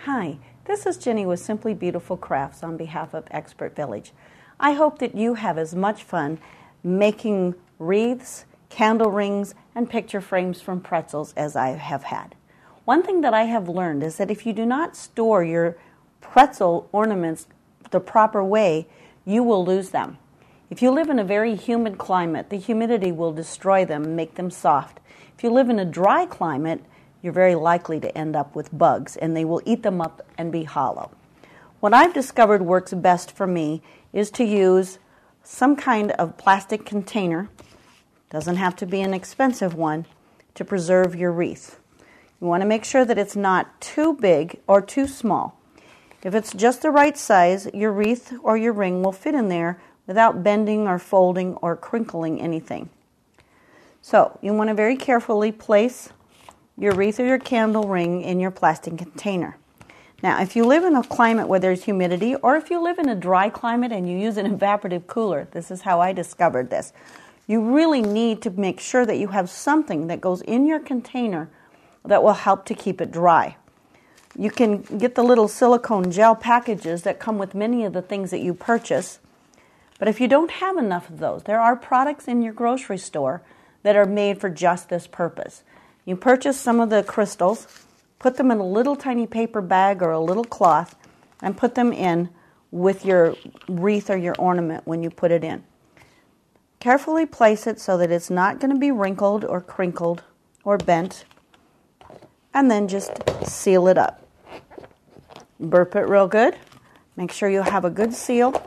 Hi, this is Jenny with Simply Beautiful Crafts on behalf of Expert Village. I hope that you have as much fun making wreaths, candle rings, and picture frames from pretzels as I have had. One thing that I have learned is that if you do not store your pretzel ornaments the proper way, you will lose them. If you live in a very humid climate, the humidity will destroy them and make them soft. If you live in a dry climate, you're very likely to end up with bugs, and they will eat them up and be hollow. What I've discovered works best for me is to use some kind of plastic container, doesn't have to be an expensive one, to preserve your wreath. You want to make sure that it's not too big or too small. If it's just the right size, your wreath or your ring will fit in there without bending or folding or crinkling anything. So you want to very carefully place your wreath or your candle ring in your plastic container. Now, if you live in a climate where there's humidity, or if you live in a dry climate and you use an evaporative cooler, this is how I discovered this, you really need to make sure that you have something that goes in your container that will help to keep it dry. You can get the little silicone gel packages that come with many of the things that you purchase, but if you don't have enough of those, there are products in your grocery store that are made for just this purpose. You purchase some of the crystals, put them in a little tiny paper bag or a little cloth, and put them in with your wreath or your ornament when you put it in. Carefully place it so that it's not going to be wrinkled or crinkled or bent, and then just seal it up. Burp it real good. Make sure you have a good seal.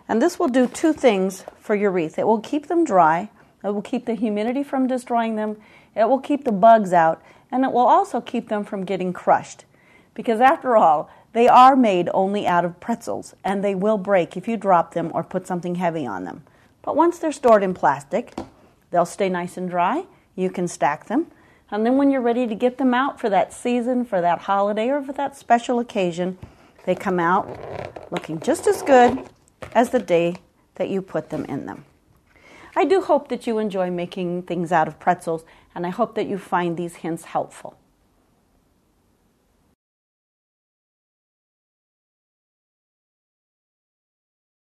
And this will do two things for your wreath. It will keep them dry. It will keep the humidity from destroying them. It will keep the bugs out. And it will also keep them from getting crushed. Because after all, they are made only out of pretzels, and they will break if you drop them or put something heavy on them. But once they're stored in plastic, they'll stay nice and dry. You can stack them. And then when you're ready to get them out for that season, for that holiday, or for that special occasion, they come out looking just as good as the day that you put them in them. I do hope that you enjoy making things out of pretzels, and I hope that you find these hints helpful.